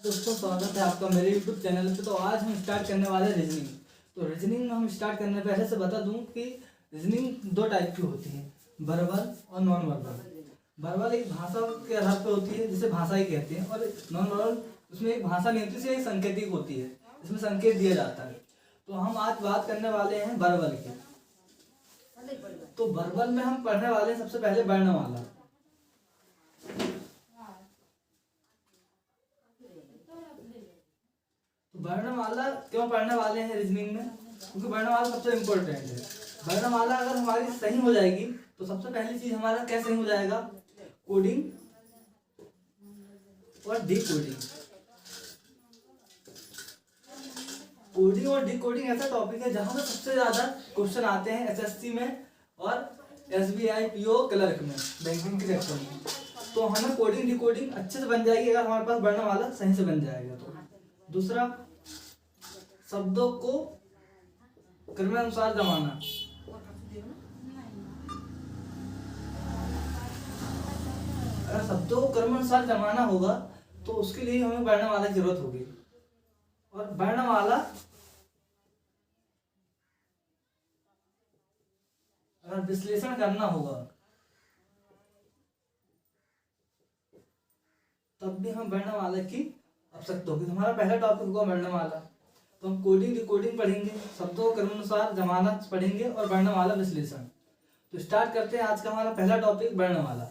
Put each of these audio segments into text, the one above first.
दोस्तों, स्वागत है आपका मेरे YouTube चैनल पे। तो आज हम स्टार्ट करने वाले हैं रीजनिंग। तो रीजनिंग में हम स्टार्ट करने से पहले से बता दूं कि रीजनिंग दो टाइप की होती है, वर्बल और नॉन वर्बल। वर्बल एक भाषा के आधार पर होती है, जिसे भाषा ही कहते हैं, और नॉन वर्बल उसमें एक भाषा नहीं होती, इसे एक संकेतिक होती है, इसमें संकेत दिया जाता है। तो हम आज बात करने वाले हैं वर्बल की। तो वर्बल में हम पढ़ने वाले हैं सबसे पहले वर्णमाला। वर्णमाला क्यों पढ़ने वाले हैं रीजनिंग में? क्योंकि वर्णमाला सबसे इम्पोर्टेंट है। वर्णमाला अगर हमारी सही हो जाएगी तो सबसे पहली चीज हमारा क्या सही हो जाएगा? कोडिंग और डिकोडिंग। कोडिंग और डिकोडिंग ऐसा टॉपिक है जहां पर सबसे ज्यादा क्वेश्चन आते हैं एसएससी में और एसबीआई पीओ क्लर्क में, बैंकिंग के सेक्टर में। तो हमें कोडिंग डिकोडिंग अच्छे से बन जाएगी अगर हमारे पास वर्णमाला सही से बन जाएगा तो। दूसरा, शब्दों को क्रमानुसार जमाना। अगर शब्दों को क्रमानुसार जमाना होगा तो उसके लिए हमें वर्णमाला की जरूरत होगी। और वर्णमाला अगर विश्लेषण करना होगा तब भी हम वर्णमाला की आवश्यकता होगी। हमारा पहला टॉपिक होगा वर्णमाला। तो हम कोडिंग डिकोडिंग पढ़ेंगे, शब्दों को क्रमानुसार जमाना पढ़ेंगे और वर्णमाला विश्लेषण। तो स्टार्ट करते हैं आज का हमारा पहला टॉपिक वर्णमाला।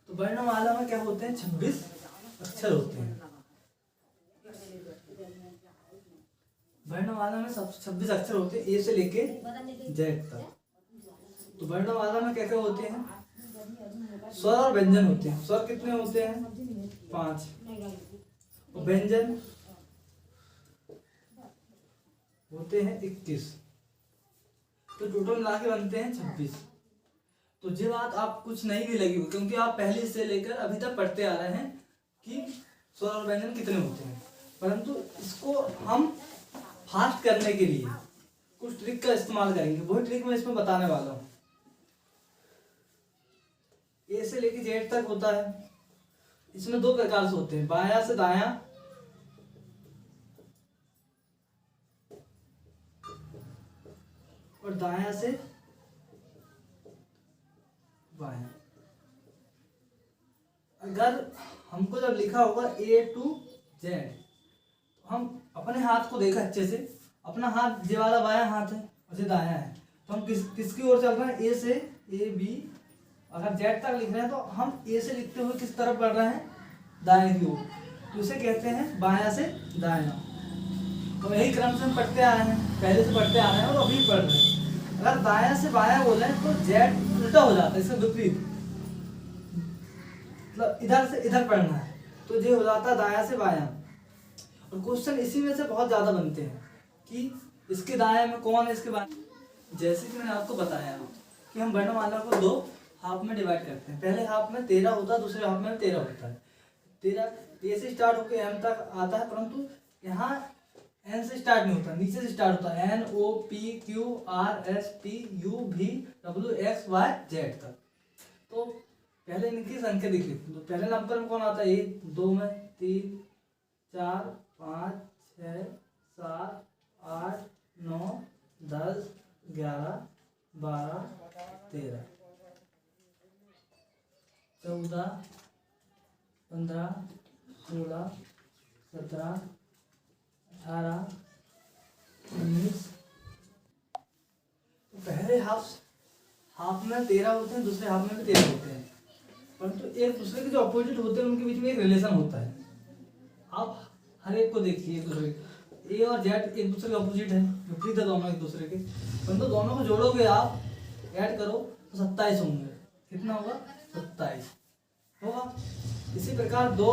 तो वर्णमाला में क्या होते हैं? 26 अक्षर होते हैं। वर्णमाला में सब 26 अक्षर होते हैं, ए से लेके जेड तक। तो वर्णमाला में क्या क्या होते हैं? स्वर और व्यंजन होते हैं। स्वर कितने होते हैं? 5। और व्यंजन होते हैं 21। तो टोटल मिला के बनते हैं 26। तो ये बात आप कुछ नहीं भी लगी हो, क्योंकि आप पहले से लेकर अभी तक पढ़ते आ रहे हैं कि स्वर और व्यंजन कितने होते हैं। परंतु इसको हम फास्ट करने के लिए कुछ ट्रिक का इस्तेमाल करेंगे। वही ट्रिक मैं इसमें बताने वाला हूँ। ए से लेके जेड तक होता है। इसमें दो प्रकार से होते हैं, बायां से दायां और दायां से बायां। अगर हमको जब लिखा होगा ए टू जेड, हम अपने हाथ को देखा अच्छे से, अपना हाथ ये वाला बायां हाथ है और ये दायां है। तो हम किसकी ओर चल रहे हैं? ए से, ए बी। अगर जेड तक लिख रहे हैं तो हम ए से लिखते हुए किस तरफ बढ़ रहे हैं? दाएं की ओर। तो इसे कहते हैं बायां से दायां। तो यही क्रम से हम पढ़ते आ रहे हैं, पहले से पढ़ते आ रहे हैं और अभी पढ़ रहे हैं। अगर दायां से बायां बोले तो जेड उल्टा हो जाता है, इसका विपरीत, मतलब इधर से इधर पढ़ना है तो ये हो जाता है दायां से बायां। और क्वेश्चन इसी में से बहुत ज्यादा बनते हैं कि इसके दाएं में कौन है, इसके बाएं। जैसे कि मैंने आपको बताया कि हम वर्णमाला को दो हाफ में डिवाइड करते हैं। पहले हाफ में 13 होता है, दूसरे हाफ में 13 होता है। 13 ए से स्टार्ट होकर एम तक आता है, परंतु यहाँ एन से स्टार्ट नहीं होता, नीचे से स्टार्ट होता है। N O P Q R S T U V W X Y Z तक। तो पहले इनकी संख्या देख लेते। तो पहले नंबर में कौन आता है? 1, 2 में 3, 4, 5, 6, 7, 8, 9, 10, 11, 12, 13, 14, 15, 16, 17, 18, 19। पहले हाफ में 13 होते हैं, दूसरे हाफ में भी 13 होते हैं, परंतु एक दूसरे के जो अपोजिट होते हैं उनके बीच में एक रिलेशन होता है। आप हर एक को देखिए, एक दूसरे ए और जेड एक दूसरे के अपोजिट है, विपरीत है दोनों एक दूसरे के, परंतु दोनों को जोड़ोगे आप, ऐड करो तो 27 होंगे। कितना होगा? 27 होगा। इसी प्रकार 2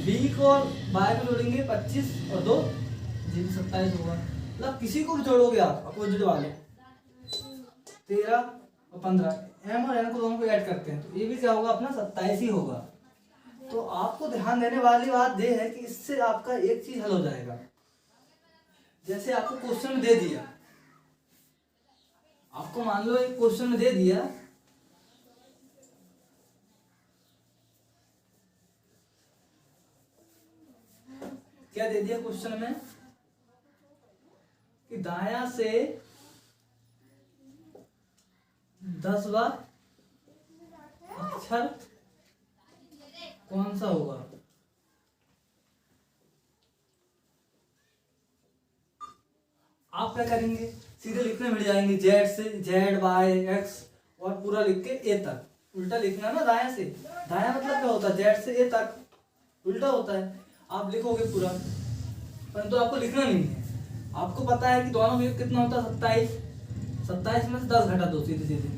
बी को और बाय को जोड़ेंगे 25 और 2 जी 27 होगा। मतलब किसी को भी जोड़ोगे आप अपोजिट वाले, 13 और 15, एम और एन को दोनों को ऐड करते हैं तो ये भी क्या होगा? अपना 27 ही होगा। तो आपको ध्यान देने वाली बात यह है कि इससे आपका एक चीज हल हो जाएगा। जैसे आपको क्वेश्चन में दे दिया, आपको मान लो एक क्वेश्चन में दे दिया क्या दे दिया क्वेश्चन में कि दाया से 10वां अक्षर कौन सा होगा। आप क्या करेंगे, सीधे लिखने मिल जाएंगे, जेड से जेड वाई एक्स और पूरा लिख के ए तक। उल्टा लिखना ना, दाया से, दाया मतलब क्या होता है, जेड से ए तक उल्टा होता है। आप लिखोगे पूरा, परंतु आपको लिखना नहीं है। आपको पता है कि दोनों में कितना होता है, 27। 27 में से 10 घटा दो, सीधे सीधे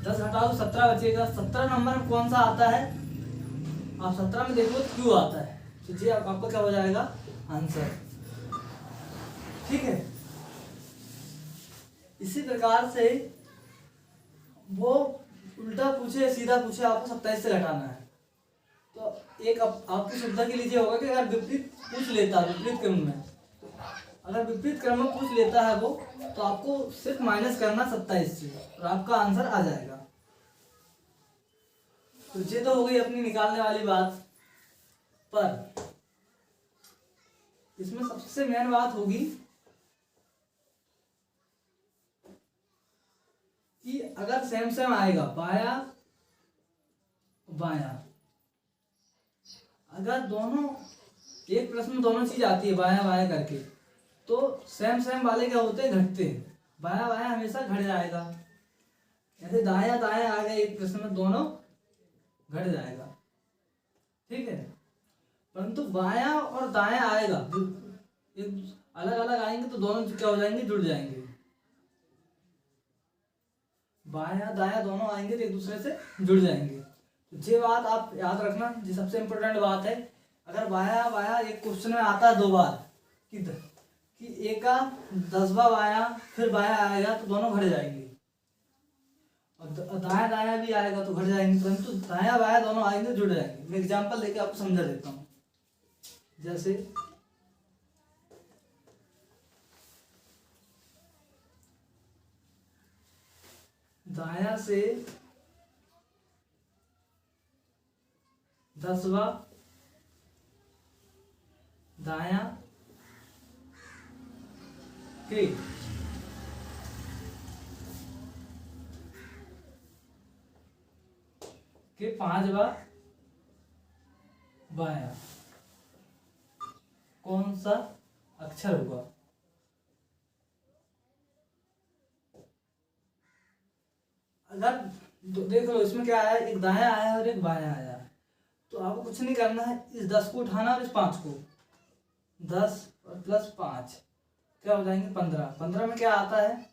10 घटाओ 17 बचेगा। 17 नंबर में कौन सा आता है, आप 17 में देखो तो क्यों आता है, तो ये आपका क्या हो जाएगा आंसर। ठीक है, इसी प्रकार से वो उल्टा पूछे सीधा पूछे, आपको 27 से घटाना है। तो एक आपकी सुविधा के लिए होगा कि अगर विपरीत पूछ लेता है, विपरीत क्रम में, अगर विपरीत क्रम में पूछ लेता है वो, तो आपको सिर्फ माइनस करना 27 से और आपका आंसर आ जाएगा। तो ये तो हो गई अपनी निकालने वाली बात। पर इसमें सबसे मेन बात होगी कि अगर सेम सेम आएगा बाया बाया, अगर दोनों एक प्रश्न में दोनों चीज आती है बाया बाया करके, तो सेम सेम वाले क्या होते हैं, घटते हैं। बाया बाया हमेशा घट जाएगा। ऐसे दाया दाया आ गया एक प्रश्न में, दोनों घट जाएगा। ठीक है, परंतु बाया और दाया आएगा, एक अलग अलग आएंगे तो दोनों क्या हो जाएंगे, जुड़ जाएंगे। बाया दाया दोनों आएंगे तो एक दूसरे से जुड़ जाएंगे। तो ये बात आप याद रखना, ये सबसे इम्पोर्टेंट बात है। अगर बाया बाया एक क्वेश्चन में आता है 2 बार कि एक का 10वां बाया फिर बाया आएगा तो दोनों घट जाएंगे, और दाया दाया भी आएगा तो घट जाएंगे, परंतु दाया बाया दोनों आएंगे जुड़ जाएंगे। मैं एग्जांपल लेके आपको समझा देता हूँ। जैसे दाया से 10वां दाया के 5वां बाया कौन सा अक्षर होगा। अगर देख लो इसमें क्या आया, एक दाया आया और एक बाया आया, तो आपको कुछ नहीं करना है, इस 10 को उठाना और इस 5 को, 10 और प्लस 5 क्या हो जाएंगे 15। 15 में क्या आता है,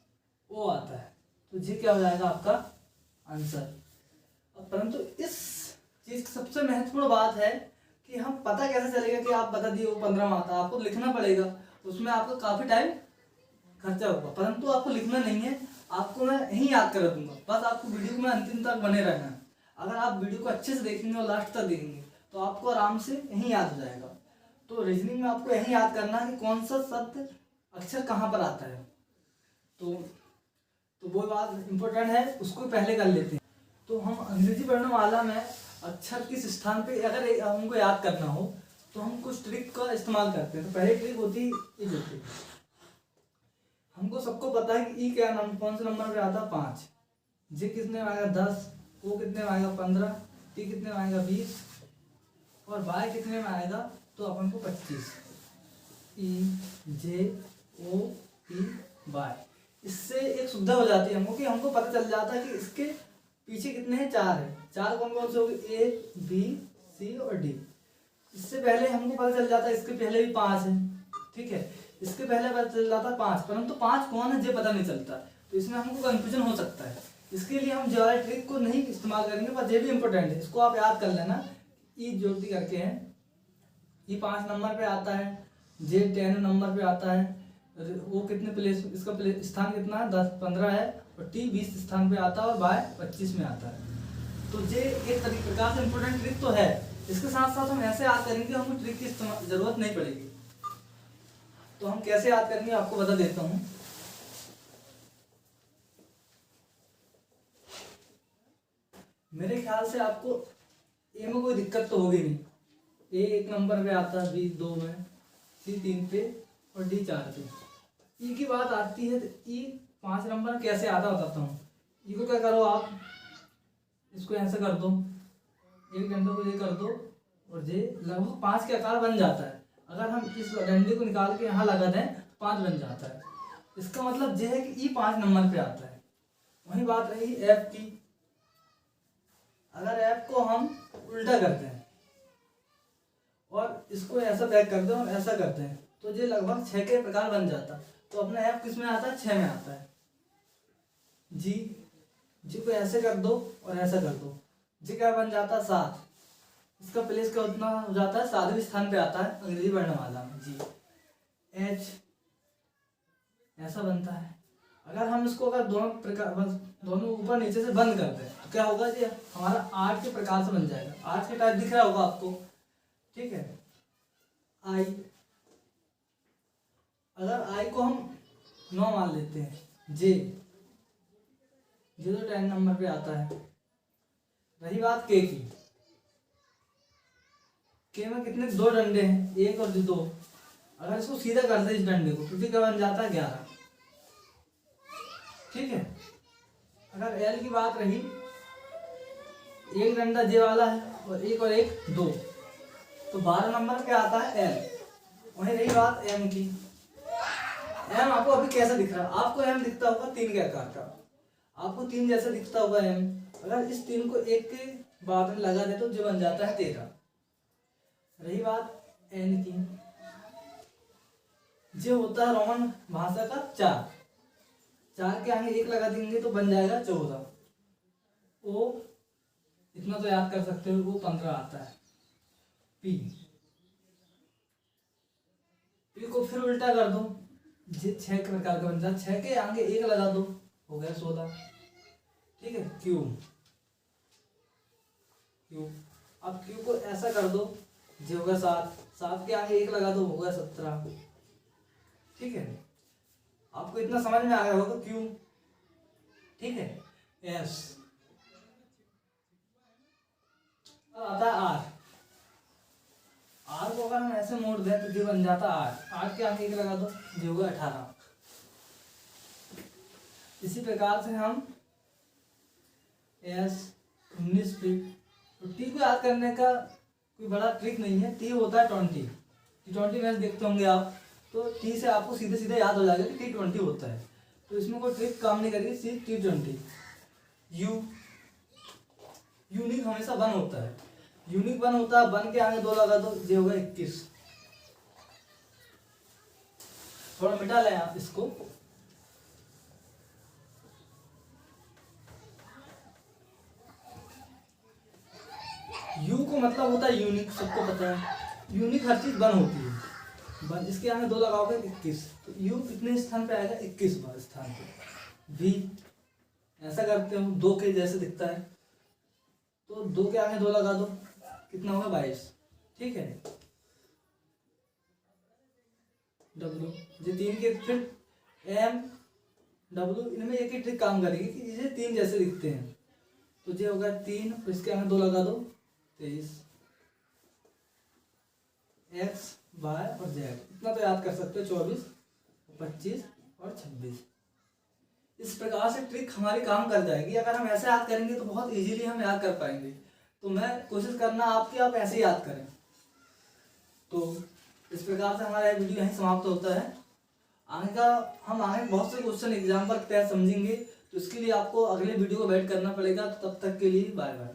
ओ आता है, तो ये क्या हो जाएगा आपका आंसर। परंतु इस चीज की सबसे महत्वपूर्ण बात है कि हम पता कैसे चलेगा कि आप बता दिए वो 15 में आता है, आपको लिखना पड़ेगा, उसमें आपको काफी टाइम खर्चा होगा, परंतु आपको लिखना नहीं है, आपको मैं यहीं याद कर दूंगा। बस आपको वीडियो में अंतिम तक बने रहना है। अगर आप वीडियो को अच्छे से देखेंगे और लास्ट तक देखेंगे तो आपको आराम से यहीं याद हो जाएगा। तो रीजनिंग में आपको यहीं याद करना है कि कौन सा शब्द अक्षर कहाँ पर आता है। तो वो बात इम्पोर्टेंट है, उसको पहले कर लेते हैं। तो हम अंग्रेजी पढ़ने वाला में अक्षर किस स्थान पे अगर हमको याद करना हो तो हम कुछ ट्रिक का इस्तेमाल करते हैं। तो पहली ट्रिक होती है ई होती है। हमको सबको पता है कि ई क्या नाम कौन से नंबर पे आता है 5, जे कितने में आएगा 10, ओ कितने में आएगा 15, टी कितने में आएगा 20 और वाई कितने में आएगा तो अपन को 25। ई जे ओ पी वाई, इससे एक सुविधा हो जाती है हमको कि हमको पता चल जाता है कि इसके पीछे कितने हैं, 4 है। 4 कौन कौन से हो गए, ए बी सी और डी। इससे पहले हमको पता चल जाता है इसके पहले भी 5 है, ठीक है, इसके पहले पता चल जाता है 5, परंतु 5 कौन है ये पता नहीं चलता, तो इसमें हमको कंफ्यूजन हो सकता है। इसके लिए हम ज्यादा ट्रिक को नहीं इस्तेमाल करेंगे, पर ये भी इंपॉर्टेंट है, इसको आप याद कर लेना। ई जोड़ती करके है, ई 5 नंबर पे आता है, जे 10 नंबर पे आता है, वो कितने प्लेस, इसका स्थान कितना है 10 15 है, और टी 20 स्थान पे आता है और वाई 25 में आता है। तो ये एक प्रकार से इंपॉर्टेंट ट्रिक तो है। इसके साथ साथ हम ऐसे याद करेंगे, हमको ट्रिक की जरूरत नहीं पड़ेगी। तो हम कैसे याद करेंगे आपको बता देता हूँ। मेरे ख्याल से आपको ए में कोई दिक्कत तो होगी नहीं, ए 1 नंबर पे आता है, बी 2 में, सी 3 पे और डी 4 पे। ई की बात आती है तो ई 5 नंबर कैसे आता बताता हूँ। ई को क्या करो आप, इसको ऐसे कर दो, एक डंडे को ये कर दो और ये लगभग 5 के आकार बन जाता है। अगर हम इस डंडे को निकाल के यहाँ लगा दें तो 5 बन जाता है। इसका मतलब यह है कि ई 5 नंबर पे आता है। वही बात रही एफ की। अगर एफ को हम उल्टा करते हैं और इसको ऐसा बैक करते हैं और ऐसा करते हैं तो ये लगभग 6 के प्रकार बन जाता है। तो अपना एफ किस में आता है, 6 में आता है। जी, जी को ऐसे कर दो और ऐसा कर दो, जी क्या बन जाता है 7। इसका प्लेस का उतना हो जाता है 7वें स्थान पे आता है अंग्रेजी वर्णमाला में। जी, एच ऐसा बनता है। अगर हम इसको अगर दोनों प्रकार दोनों ऊपर नीचे से बंद करते हैं तो क्या होगा जी, हमारा 8 के प्रकार से बन जाएगा। 8 के टाइप दिख रहा होगा आपको, ठीक है। आई, अगर आई को हम 9 मान लेते हैं। जे, जे तो 10 नंबर पे आता है। रही बात के की, के में कितने, 2 डंडे हैं, 1 और 2। अगर इसको सीधा करते हैं इस डंडे को तो क्या बन जाता है, 11, ठीक है। अगर एल की बात रही, एक डंडा जे वाला है और एक 2, तो 12 नंबर पे आता है एल। वही रही बात एम की। एम आपको अभी कैसा दिख रहा है, आपको एम दिखता होगा 3 के आकार का, आपको 3 जैसा दिखता होगा एम। अगर इस 3 को 1 के बाद में लगा दे तो जो बन जाता है 13। रही बात एन की, जो होता है रोमन भाषा का 4 के आगे 1 लगा देंगे तो बन जाएगा 14। ओ इतना तो याद कर सकते हो, वो 15 आता है। पी, पी को फिर उल्टा कर दो, 6 के प्रकार का बन जाता है। 6 के आगे 1 लगा दो, हो गया 16, ठीक है। क्यू, क्यू, अब क्यू को ऐसा कर दो, जो होगा 7 के आगे 1 लगा दो, हो गया 17, ठीक है। आपको इतना समझ में आ गया होगा क्यू, ठीक है। एस, अब आता है आर। आर को अगर हम ऐसे मोड़ दें तो जो बन जाता है 8 के आगे 1 लगा दो, जो होगा 18। इसी प्रकार से हम एस 19 फीट। तो टी को याद करने का कोई बड़ा ट्रिक नहीं है। टी होता है 20 मैच देखते होंगे आप, तो टी से आपको सीधे सीधे याद हो जाएगा कि T20 होता है। तो इसमें कोई ट्रिक काम नहीं करेगी। सी T20। यू, यूनिक हमेशा 1 होता है, यूनिक 1 होता है। 1 के आगे 2 लगा दो, ये होगा 21। थोड़ा मिटा लें आप इसको। यू को मतलब होता है यूनिक, सबको पता है। यूनिक हर चीज 1 होती है। इसके आगे 2 लगाओगे 21, तो यू कितने स्थान पे आएगा, 21वां स्थान पे। वी ऐसा करते हो, 2 के जैसे दिखता है, तो 2 के आगे 2 लगा दो, कितना होगा 22, ठीक है। डब्ल्यू, ये 3 के, फिर एम डब्ल्यू, इनमें एक ही ट्रिक काम करेगी कि ये 3 जैसे दिखते हैं। तो ये होगा 3, इसके आगे 2 लगा दो, 23। एक्स, वाई और जेड, इतना तो याद कर सकते हो। 24, 25 और 26। इस प्रकार से ट्रिक हमारी काम कर जाएगी। अगर हम ऐसे याद करेंगे तो बहुत इजीली हम याद कर पाएंगे। तो मैं कोशिश करना आपकी, आप ऐसे याद करें। तो इस प्रकार से हमारा वीडियो यहीं समाप्त होता है। आगे का हम आगे बहुत से क्वेश्चन एग्जाम पर तय समझेंगे, तो इसके लिए आपको अगले वीडियो को वेट करना पड़ेगा। तो तब तक के लिए बाय बाय।